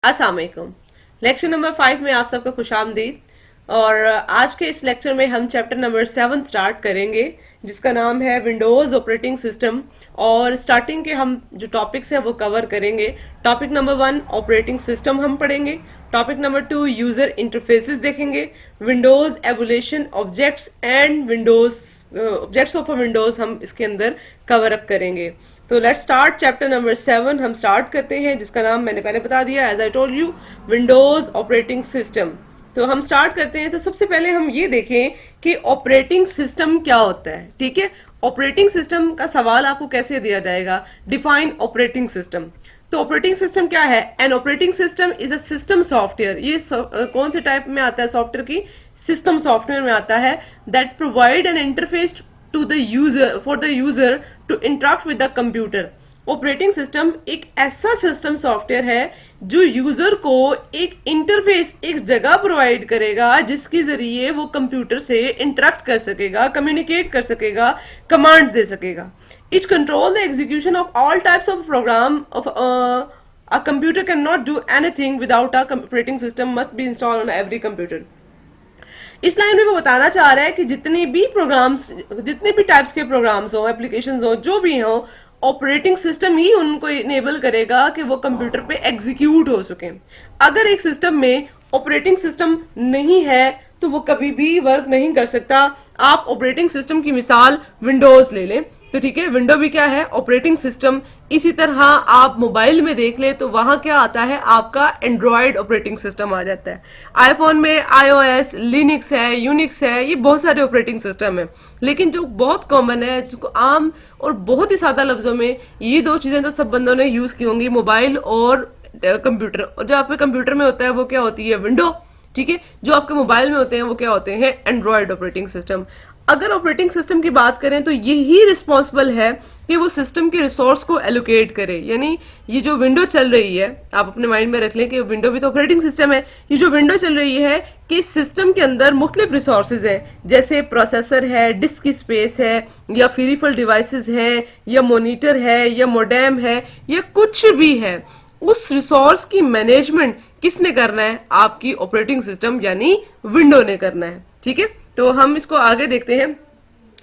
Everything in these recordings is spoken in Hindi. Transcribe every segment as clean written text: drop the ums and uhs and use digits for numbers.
अस्सलाम वालेकुम। लेक्चर नंबर 5 में आप सबका खुशामदीद। और आज के इस लेक्चर में हम चैप्टर नंबर 7 स्टार्ट करेंगे, जिसका नाम है विंडोज ऑपरेटिंग सिस्टम। और स्टार्टिंग के हम जो टॉपिक्स हैं वो कवर करेंगे। टॉपिक नंबर 1 ऑपरेटिंग सिस्टम हम पढ़ेंगे। टॉपिक नंबर 2 यूजर इंटरफेसेस देखेंगे। Windows evolution objects and Windows objects of Windows हम इसके अंदर कवर अप करेंगे। तो लेट्स स्टार्ट चैप्टर नंबर 7। हम स्टार्ट करते हैं, जिसका नाम मैंने पहले बता दिया, as I told you, Windows operating system. तो हम स्टार्ट करते हैं। तो सबसे पहले हम ये देखें कि ऑपरेटिंग सिस्टम क्या होता है। ठीक है, ऑपरेटिंग सिस्टम का सवाल आपको कैसे दिया जाएगा, डिफाइन ऑपरेटिंग सिस्टम। तो ऑपरेटिंग सिस्टम क्या है? An operating system is a system software. ये कौन से टाइप में आता है सॉफ्टवेयर की? सिस्टम सॉफ्टवेयर में आता है। That provide an interface to the user for the user to interact with the computer. Operating system एक ऐसा सिस्टम सॉफ्टवेयर है जो यूजर को एक इंटरफेस, एक जगह प्रोवाइड करेगा जिसके जरिए वो कंप्यूटर से इंटरेक्ट कर सकेगा, कम्युनिकेट कर सकेगा, कमांड्स दे सकेगा। It control the execution of all types of program of a computer can not do anything without a operating system must be install on every computer. इस लाइन में वो बताना चाह रहा है कि जितने भी प्रोग्राम्स, जितने भी टाइप्स के प्रोग्राम्स हो, एप्लीकेशंस हो, जो भी हो, ऑपरेटिंग सिस्टम ही उनको इनेबल करेगा कि वो कंप्यूटर पे एग्जीक्यूट हो सके। अगर एक सिस्टम में ऑपरेटिंग सिस्टम नहीं है तो वो कभी भी वर्क नहीं कर सकता। आप ऑपरेटिंग सिस्टम की मिसाल विंडोज ले लें। तो ठीक है, विंडो भी क्या है? Operating system. इसी तरह आप मोबाइल में देख ले तो वहां क्या आता है? आपका एंड्रॉयड ऑपरेटिंग सिस्टम आ जाता है। आईफोन में iOS, लिनक्स है, यूनिक्स है, ये बहुत सारे ऑपरेटिंग सिस्टम है। लेकिन जो बहुत कॉमन है, जिसको आम और बहुत ही सादा लफ्जों में, ये दो चीजें तो सब बंदों ने यूज की होंगी, मोबाइल और कंप्यूटर। और जो आपके कंप्यूटर में होता है वो क्या होती है? विंडो। ठीक है, जो आपके मोबाइल में होते हैं वो क्या होते हैं? Android operating system. अगर ऑपरेटिंग सिस्टम की बात करें तो यही रिस्पॉन्सिबल है कि वो सिस्टम के रिसोर्स को एलोकेट करे। यानी ये जो विंडो चल रही है, आप अपने माइंड में रख लें कि विंडो भी तो ऑपरेटिंग सिस्टम है। ये जो विंडो चल रही है कि सिस्टम के अंदर मुख्तलिफ रिसोर्सेज हैं, जैसे प्रोसेसर है, डिस्क की स्पेस है, या पेरिफेरल डिवाइसेस है, या मॉनिटर है, या मोडेम है, या कुछ भी है। उस रिसोर्स की मैनेजमेंट किसने करना है? आपकी ऑपरेटिंग सिस्टम यानी विंडो ने करना है। ठीक है, तो हम इसको आगे देखते हैं।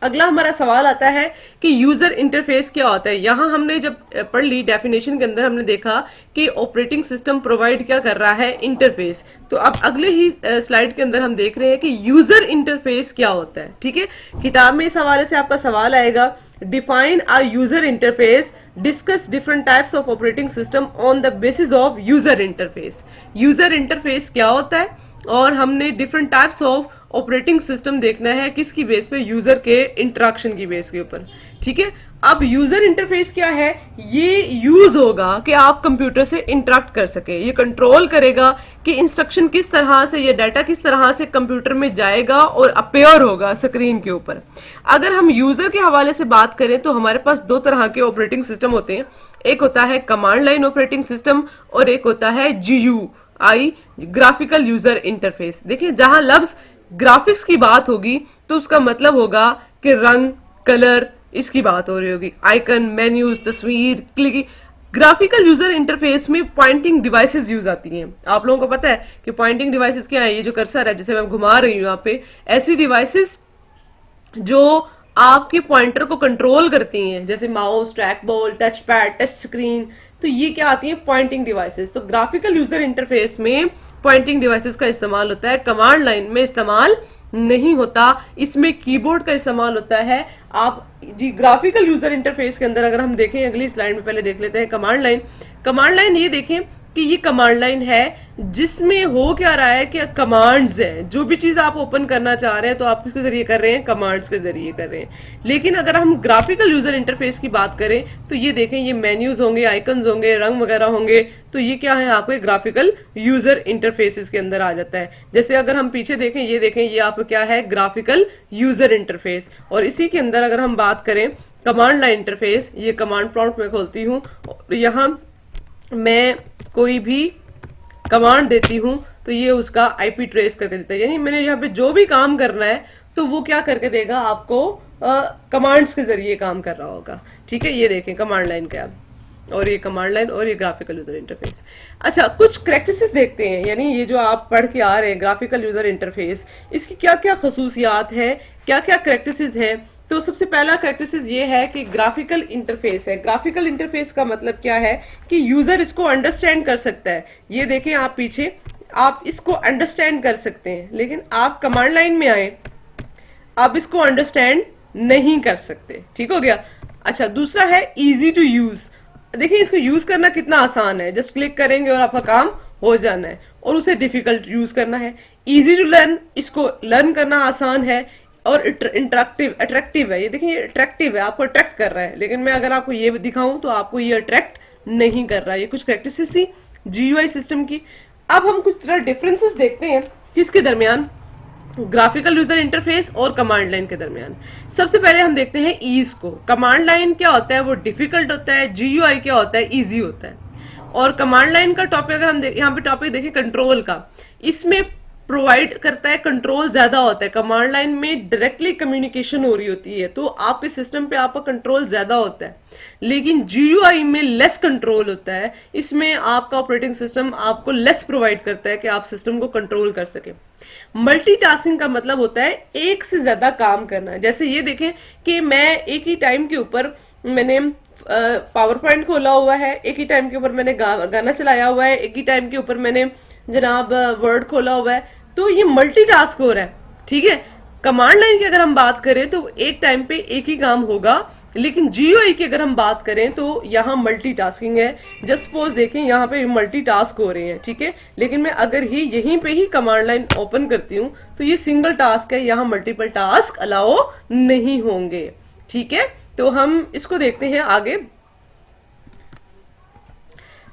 अगला हमारा सवाल आता है कि यूजर इंटरफेस क्या होता है। यहां हमने जब पढ़ ली डेफिनेशन के अंदर, हमने देखा कि ऑपरेटिंग सिस्टम प्रोवाइड क्या कर रहा है? इंटरफेस। तो अब अगले ही स्लाइड के अंदर हम देख रहे हैं कि यूजर इंटरफेस क्या होता है। ठीक है, किताब में इस हवाले से आपका सवाल आएगा, define a user interface, discuss different types of operating system on the basis of user interface. User interface क्या होता है और हमने different types of operating system देखना है किसकी बेस पे? यूजर के इंटरेक्शन की बेस के ऊपर। ठीक है, अब यूजर इंटरफेस क्या है? ये यूज होगा कि आप कंप्यूटर से इंटरेक्ट कर सके। ये कंट्रोल करेगा कि इंस्ट्रक्शन किस तरह से, ये डाटा किस तरह से कंप्यूटर में जाएगा और अपेयर होगा स्क्रीन के ऊपर। अगर हम यूजर के हवाले से बात करें तो हमारे पास दो तरह के ऑपरेटिंग सिस्टम होते हैं। एक होता है कमांड लाइन ऑपरेटिंग सिस्टम और एक होता है GUI, ग्राफिकल यूजर इंटरफेस। देखिए, जहां लफ्ज ग्राफिक्स की बात होगी तो उसका मतलब होगा कि रंग, कलर, इसकी बात हो रही होगी। आइकन, मेन्यूज, तस्वीर, क्लिक। ग्राफिकल यूजर इंटरफेस में पॉइंटिंग डिवाइसेस यूज आती हैं। आप लोगों को पता है कि पॉइंटिंग डिवाइसेस क्या है? ये जो कर्सर है, जैसे मैं घुमा रही हूं यहाँ पे, ऐसी डिवाइसेस जो आपके पॉइंटर को कंट्रोल करती हैं, जैसे mouse, track ball, touch pad, touch screen. तो ये क्या आती है? Pointing devices. तो ग्राफिकल यूजर इंटरफेस में पॉइंटिंग डिवाइसेस का इस्तेमाल होता है, कमांड लाइन में इस्तेमाल नहीं होता। इसमें कीबोर्ड का इस्तेमाल होता है। आप जी ग्राफिकल यूजर इंटरफेस के अंदर अगर हम देखें, अगली स्लाइड में पहले देख लेते हैं कमांड लाइन। कमांड लाइन ये देखें कि ये कमांड लाइन है जिसमें हो क्या रहा है कि कमांड्स हैं। जो भी चीज आप ओपन करना चाह रहे हैं तो आप किसके जरिए कर रहे हैं? कमांड्स के जरिए कर रहे हैं। लेकिन अगर हम ग्राफिकल यूजर इंटरफेस की बात करें तो ये देखें, ये मेन्यूज होंगे, आइकन्स होंगे, रंग वगैरह होंगे। तो ये क्या है? आपके ग्राफिकल यूजर इंटरफेसेस के अंदर आ जाता है। जैसे अगर हम पीछे देखें, ये देखें, ये आपका क्या है? Graphical user interface. और इसी के अंदर अगर हम बात करें कमांड लाइन इंटरफेस, ये कमांड प्रॉम्प्ट में खोलती हूँ, यहां मैं कोई भी कमांड देती हूं तो ये उसका IP ट्रेस करके देता है। यानी मैंने यहाँ पे जो भी काम करना है तो वो क्या करके देगा? आपको कमांड्स के जरिए काम कर रहा होगा। ठीक है, ये देखें कमांड लाइन का। और ये कमांड लाइन और ये ग्राफिकल यूजर इंटरफेस। अच्छा, कुछ करैक्टरिस्टिक्स देखते हैं, यानी ये जो आप पढ़ के आ रहे हैं ग्राफिकल यूजर इंटरफेस, इसकी क्या क्या खसूसियात है, क्या क्या करैक्टरिस्टिक्स है। तो सबसे पहला करैक्टरिस्टिक्स ये है कि ग्राफिकल इंटरफेस है। ग्राफिकल इंटरफेस का मतलब क्या है कि यूजर इसको अंडरस्टैंड कर सकता है। ये देखें आप पीछे, आप इसको अंडरस्टैंड कर सकते हैं, लेकिन आप कमांड लाइन में आए, आप इसको अंडरस्टैंड नहीं कर सकते। ठीक हो गया। अच्छा, दूसरा है इजी टू यूज। देखिए इसको यूज करना कितना आसान है, जस्ट क्लिक करेंगे और आपका काम हो जाना है। और उसे डिफिकल्ट यूज करना है। इजी टू लर्न, इसको लर्न करना आसान है। और इंटरेक्टिव, अट्रैक्टिव है। ये देखिए अट्रैक्टिव है, आपको अट्रैक्ट कर रहा है, लेकिन मैं अगर आपको ये दिखाऊं तो आपको ये अट्रैक्ट नहीं कर रहा है। ये कुछ प्रैक्टिसेस थी जीयूआई सिस्टम की। अब हम कुछ तरह डिफरेंसेस देखते हैं किसके दरमियान, ग्राफिकल यूजर इंटरफेस और कमांड लाइन के दरमियान। सबसे पहले हम देखते हैं ईज को। कमांड लाइन क्या होता है, वो डिफिकल्ट होता है। जीयूआई क्या होता है, इजी होता है। और कमांड लाइन का टॉपिक अगर हम यहाँ पे टॉपिक देखें कंट्रोल का, इसमें प्रोवाइड करता है, कंट्रोल ज्यादा होता है। कमांड लाइन में डायरेक्टली कम्युनिकेशन हो रही होती है, तो आपके सिस्टम पे आपका कंट्रोल ज्यादा होता है। लेकिन जीयूआई में लेस कंट्रोल होता है। इसमें आपका ऑपरेटिंग सिस्टम आपको लेस प्रोवाइड करता है कि आप सिस्टम को कंट्रोल कर सके। मल्टीटास्किंग का मतलब होता है एक से ज्यादा काम करना। जैसे ये देखें कि मैं एक ही टाइम के ऊपर मैंने पावर पॉइंट खोला हुआ है, एक ही टाइम के ऊपर मैंने गाना चलाया हुआ है, एक ही टाइम के ऊपर मैंने जनाब वर्ड खोला हुआ है, तो ये मल्टीटास्क हो रहा है। ठीक है। कमांड लाइन की अगर हम बात करें तो एक टाइम पे एक ही काम होगा, लेकिन जीयूआई की अगर हम बात करें तो यहाँ मल्टीटास्किंग है। जस्ट सपोज देखें यहाँ पे मल्टीटास्क हो रहे हैं, ठीक है, लेकिन मैं अगर ही यहीं पे ही कमांड लाइन ओपन करती हूँ तो ये सिंगल टास्क है, यहाँ मल्टीपल टास्क अलाउ नहीं होंगे। ठीक है, तो हम इसको देखते हैं आगे।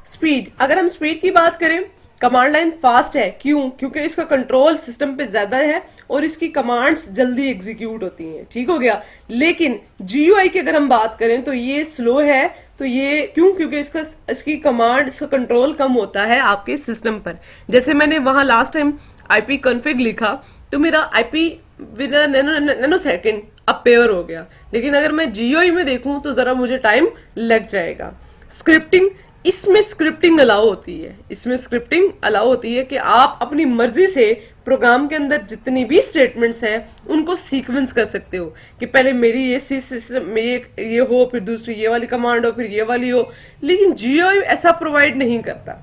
स्पीड, अगर हम स्पीड की बात करें, कमांड लाइन फास्ट है। क्यों? क्योंकि इसका कंट्रोल सिस्टम पे ज्यादा है और इसकी कमांड्स जल्दी एग्जीक्यूट होती हैं। ठीक हो गया। लेकिन जीयूआई की अगर हम बात करें तो ये स्लो है। तो ये क्यों? क्योंकि इसकी कमांड, इसका कंट्रोल कम होता है आपके सिस्टम पर। जैसे मैंने वहां लास्ट टाइम आईपी कॉन्फ़िग लिखा तो मेरा IP with nano second appear हो गया, लेकिन अगर मैं जीयूआई में देखूं तो जरा मुझे टाइम लग जाएगा। स्क्रिप्टिंग, इसमें स्क्रिप्टिंग अलाउ होती है। इसमें स्क्रिप्टिंग अलाउ होती है कि आप अपनी मर्जी से प्रोग्राम के अंदर जितनी भी स्टेटमेंट्स हैं उनको सीक्वेंस कर सकते हो कि पहले मेरी ये सिस्टम में ये हो, फिर दूसरी ये वाली कमांड हो, फिर ये वाली हो। लेकिन जीयूआई ऐसा प्रोवाइड नहीं करता।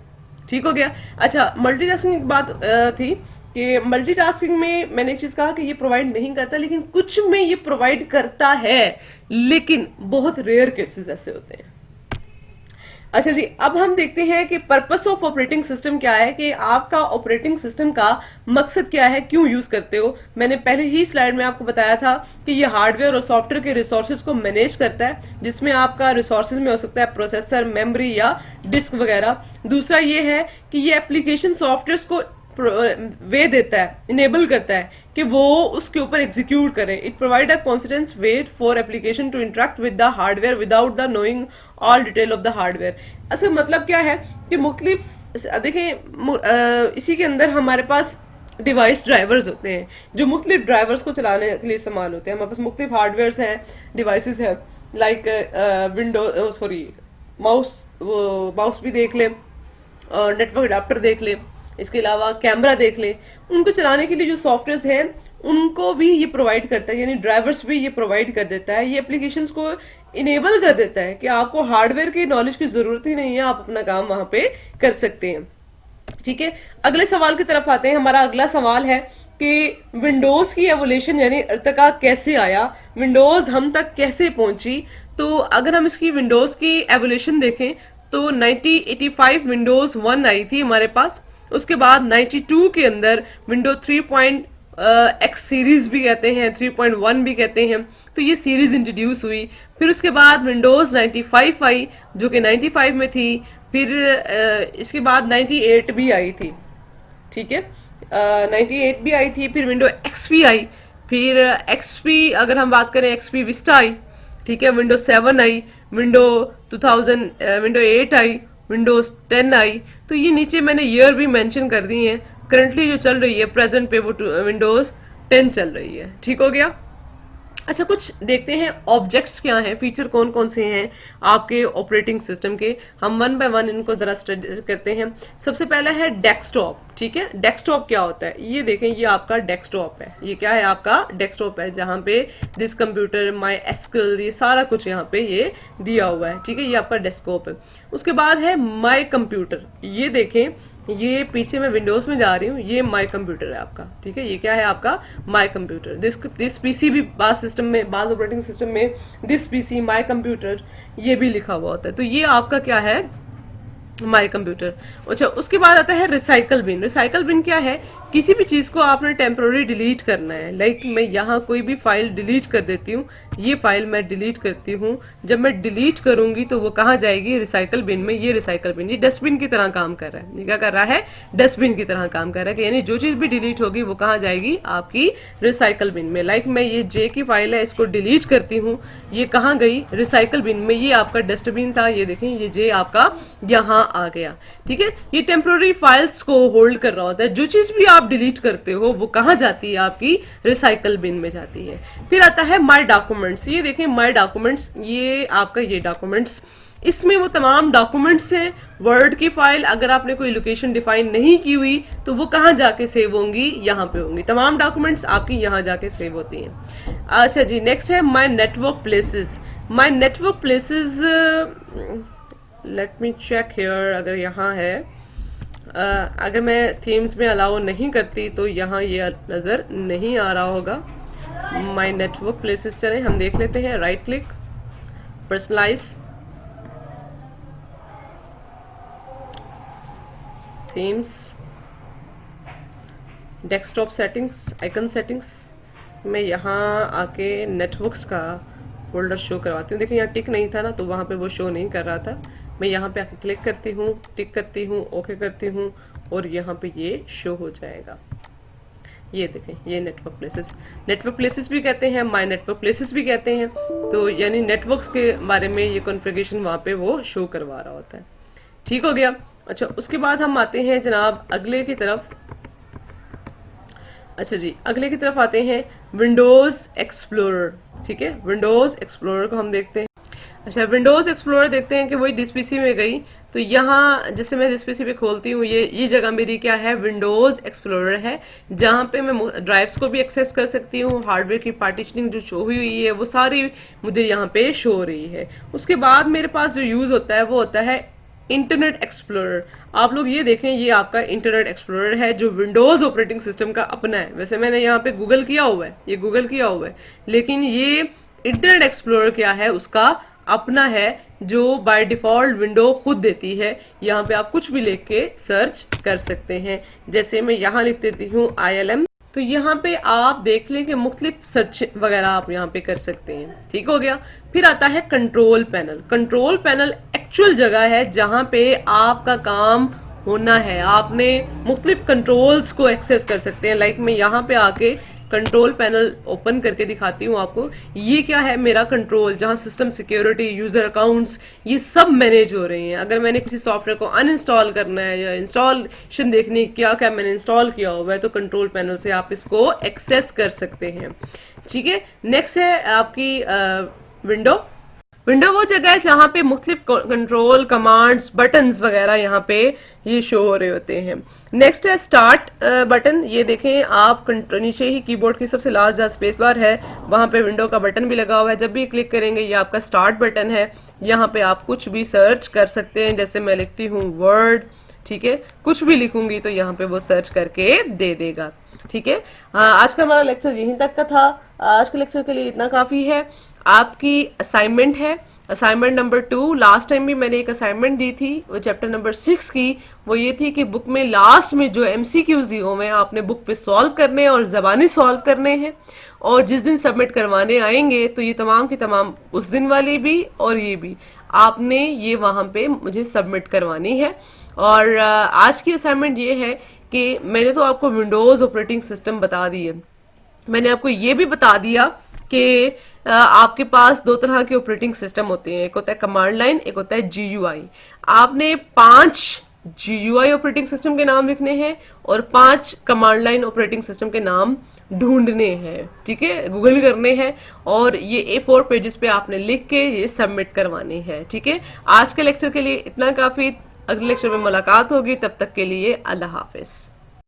ठीक हो गया। अच्छा, मल्टीटास्किंग की बात थी कि मल्टीटास्किंग में मैंने एक चीज कहा कि ये प्रोवाइड नहीं करता, लेकिन कुछ में ये प्रोवाइड करता है, लेकिन बहुत रेयर केसेस ऐसे होते हैं। अच्छा जी, अब हम देखते हैं कि पर्पस ऑफ ऑपरेटिंग सिस्टम क्या है, कि आपका ऑपरेटिंग सिस्टम का मकसद क्या है, क्यों यूज करते हो। मैंने पहले ही स्लाइड में आपको बताया था कि ये हार्डवेयर और सॉफ्टवेयर के रिसोर्सेज को मैनेज करता है, जिसमें आपका रिसोर्सेज में हो सकता है प्रोसेसर, मेमोरी या डिस्क वगैरह। दूसरा ये है कि ये एप्लीकेशन सॉफ्टवेयर को वे देता है, इनेबल करता है कि वो उसके ऊपर एग्जीक्यूट करें। It provide a consistent way for application to interact with the hardware without the knowing all detail of the hardware. असल मतलब क्या है कि मुख्तलिफ, देखें इसी के अंदर हमारे पास डिवाइस ड्राइवर्स होते हैं जो मुख्तलिफ ड्राइवर्स को चलाने के लिए इस्तेमाल होते हैं। हमारे पास मुख्तलिफ हार्डवेयर हैं, डिवाइसेस हैं, लाइक विंडो सॉरी माउस भी देख लें, नेटवर्क अडाप्टर देख लें, इसके अलावा कैमरा देख लें। उनको चलाने के लिए जो सॉफ्टवेयर हैं उनको भी ये प्रोवाइड करता है, यानी ड्राइवर्स भी ये प्रोवाइड कर देता है। ये एप्लीकेशंस को इनेबल कर देता है कि आपको हार्डवेयर की नॉलेज की जरूरत ही नहीं है, आप अपना काम वहां पे कर सकते हैं। ठीक है, अगले सवाल की तरफ आते हैं। हमारा अगला सवाल है कि विंडोज की एवोल्यूशन यानी अर्तका कैसे आया, विंडोज हम तक कैसे पहुंची। तो अगर हम इसकी विंडोज की एवोल्यूशन देखें तो 1985 विंडोज 1 आई थी हमारे पास। उसके बाद 92 के अंदर विंडो 3.x सीरीज भी कहते हैं, 3.1 भी कहते हैं, तो ये सीरीज इंट्रोड्यूस हुई। फिर उसके बाद विंडोज 95 आई जो कि 95 में थी। फिर इसके बाद 98 भी आई थी। ठीक है, 98 भी आई थी। फिर विंडो एक्सपी आई, फिर एक्सपी अगर हम बात करें एक्सपी विस्टा आई। ठीक है, विंडो 7 आई, विंडो 8 आई, विंडोज 10 आई। तो ये नीचे मैंने ईयर भी मेंशन कर दी है। करंटली जो चल रही है प्रेजेंट पे वो विंडोज 10 चल रही है। ठीक हो गया। अच्छा, कुछ देखते हैं ऑब्जेक्ट्स क्या हैं, फीचर कौन कौन से हैं आपके ऑपरेटिंग सिस्टम के। हम वन बाय वन इनको जरा स्टडी करते हैं। सबसे पहला है डेस्कटॉप। ठीक है, डेस्कटॉप क्या होता है, ये देखें, ये आपका डेस्कटॉप है। ये क्या है, आपका डेस्कटॉप है, जहां पे दिस कंप्यूटर, माई एसक्यूएल, ये सारा कुछ यहाँ पे ये दिया हुआ है। ठीक है, ये आपका डेस्कटॉप है। उसके बाद है माई कंप्यूटर। ये देखें, ये पीछे मैं विंडोज में जा रही हूँ, ये माई कंप्यूटर है आपका। ठीक है, ये क्या है आपका माई कंप्यूटर। दिस पीसी भी बाज सिस्टम में, बाज ऑपरेटिंग सिस्टम में दिस पीसी माई कंप्यूटर ये भी लिखा हुआ होता है। तो ये आपका क्या है, माई कंप्यूटर। अच्छा, उसके बाद आता है रिसाइकल बिन। रिसाइकल बिन क्या है, किसी भी चीज को आपने टेम्पोररी डिलीट करना है। लाइक मैं यहाँ कोई भी फाइल डिलीट कर देती हूँ, ये फाइल मैं डिलीट करती हूँ, जब मैं डिलीट करूंगी तो वो कहाँ जाएगी, रिसाइकल बिन में। ये रिसाइकल बिन, ये डस्टबिन की तरह काम कर रहा है। ये क्या कर रहा है, डस्टबिन की तरह काम कर रहा है, कि यानी जो चीज भी डिलीट होगी वो कहाँ जाएगी, आपकी रिसाइकल बिन में। लाइक मैं ये जे की फाइल है, इसको डिलीट करती हूँ, ये कहाँ गई, रिसाइकल बिन में। ये आपका डस्टबिन था, ये देखें, ये जे आपका यहाँ आ गया। ठीक है, ये टेम्पोररी फाइल्स को होल्ड कर रहा होता है। जो चीज भी आप डिलीट करते हो वो कहाँ जाती है, आपकी रिसाइकल बिन में जाती है। फिर आता है माई डॉक्यूमेंट्स। ये देखें, माई डॉक्यूमेंट्स, ये आपका ये डॉक्यूमेंट्स, इसमें वो तमाम डॉक्यूमेंट्स हैं। वर्ड की फाइल अगर आपने कोई लोकेशन डिफाइन नहीं की हुई तो वो कहाँ जाके सेव होंगी, यहाँ पे होंगी। तमाम डॉक्यूमेंट्स आपकी यहाँ जाके सेव होती हैं। अच्छा जी, नेक्स्ट है my network places. My network places, let me check here, अगर यहाँ है, अगर मैं थीम्स में अलाउ नहीं करती तो यहाँ ये नजर नहीं आ रहा होगा। माई नेटवर्क प्लेसेस, चलें हम देख लेते हैं। Right click, personalize, themes, desktop settings, icon settings. मैं यहाँ आके नेटवर्क्स का फोल्डर शो करवाती हूँ। देखिए यहाँ टिक नहीं था ना, तो वहाँ पे वो शो नहीं कर रहा था। मैं यहाँ पे आके क्लिक करती हूँ, टिक करती हूँ, ओके करती हूँ, और यहाँ पे ये शो हो जाएगा। ये देखें, ये नेटवर्क प्लेसेस। नेटवर्क प्लेसेस भी कहते हैं, माई नेटवर्क प्लेसेस भी कहते हैं। तो यानी नेटवर्क्स के बारे में ये कॉन्फ़िगरेशन वहाँ पे वो शो करवा रहा होता है। ठीक हो गया। अच्छा, उसके बाद हम आते हैं जनाब अगले की तरफ। अच्छा जी, अगले की तरफ आते हैं, विंडोज एक्सप्लोरर। ठीक है, विंडोज एक्सप्लोरर को हम देखते हैं। अच्छा, विंडोज एक्सप्लोरर देखते हैं कि वही दिस पीसी में गई, तो यहाँ जैसे मैं दिस पीसी पे खोलती हूँ, ये जगह मेरी क्या है, विंडोज एक्सप्लोरर है, जहाँ पे मैं ड्राइव्स को भी एक्सेस कर सकती हूँ। हार्डवेयर की पार्टीशनिंग जो शो हुई है वो सारी मुझे यहाँ पे शो हो रही है। उसके बाद मेरे पास जो यूज होता है वो होता है इंटरनेट एक्सप्लोरर। आप लोग ये देखें, ये आपका इंटरनेट एक्सप्लोरर है जो विंडोज ऑपरेटिंग सिस्टम का अपना है। वैसे मैंने यहाँ पे गूगल किया हुआ है, ये गूगल किया हुआ है, लेकिन ये इंटरनेट एक्सप्लोरर क्या है, उसका अपना है, जो बाय डिफॉल्ट विंडो खुद देती है। यहाँ पे आप कुछ भी लिख के सर्च कर सकते हैं। जैसे मैं यहाँ लिख देती हूँ ILM, तो यहाँ पे आप देख लें कि मुख्तलिफ सर्च वगैरह आप यहाँ पे कर सकते हैं। ठीक हो गया। फिर आता है control panel. Control panel actual जगह है जहाँ पे आपका काम होना है। आपने मुख्तलिफ कंट्रोल्स को एक्सेस कर सकते हैं। लाइक मैं यहाँ पे आके कंट्रोल पैनल ओपन करके दिखाती हूँ आपको। ये क्या है, मेरा कंट्रोल, जहाँ सिस्टम सिक्योरिटी, यूजर अकाउंट्स, ये सब मैनेज हो रहे हैं। अगर मैंने किसी सॉफ्टवेयर को अनइंस्टॉल करना है या इंस्टॉलेशन देखनी क्या क्या मैंने इंस्टॉल किया हुआ है, तो कंट्रोल पैनल से आप इसको एक्सेस कर सकते हैं। ठीक है, नेक्स्ट है आपकी विंडो। विंडो वो जगह है जहाँ पे मुख्तलिफ कंट्रोल कमांड्स, बटन्स वगैरह यहाँ पे ये शो हो रहे होते हैं। नेक्स्ट है स्टार्ट बटन। ये देखें आप नीचे ही कीबोर्ड की सबसे लास्ट जहाँ स्पेस बार है वहाँ पे विंडो का बटन भी लगा हुआ है। जब भी क्लिक करेंगे ये आपका स्टार्ट बटन है। यहाँ पे आप कुछ भी सर्च कर सकते हैं। जैसे मैं लिखती हूँ वर्ड, ठीक है, कुछ भी लिखूंगी तो यहाँ पे वो सर्च करके दे देगा। ठीक है, आज का हमारा लेक्चर यहीं तक का था। आज के लेक्चर के लिए इतना काफी है। आपकी असाइनमेंट है, असाइनमेंट नंबर 2। लास्ट टाइम भी मैंने एक असाइनमेंट दी थी, वो चैप्टर नंबर 6 की। वो ये थी कि बुक में लास्ट में जो MCQs दिए हुए हैं आपने बुक पे सॉल्व करने हैं और जबानी सॉल्व करने हैं। और जिस दिन सबमिट करवाने आएंगे तो ये तमाम की तमाम, उस दिन वाली भी और ये भी, आपने ये वहां पे मुझे सबमिट करवानी है। और आज की असाइनमेंट ये है कि मैंने तो आपको विंडोज ऑपरेटिंग सिस्टम बता दी है, मैंने आपको ये भी बता दिया कि आपके पास 2 तरह के ऑपरेटिंग सिस्टम होते हैं। एक होता है कमांड लाइन, एक होता है GUI। आपने 5 GUI ऑपरेटिंग सिस्टम के नाम लिखने हैं और 5 कमांड लाइन ऑपरेटिंग सिस्टम के नाम ढूंढने हैं, ठीक है, गूगल करने हैं, और ये A4 पेजेस पे आपने लिख के ये सबमिट करवाने हैं, ठीक है। आज के लेक्चर के लिए इतना काफी। अगले लेक्चर में मुलाकात होगी, तब तक के लिए अल्लाह हाफिज।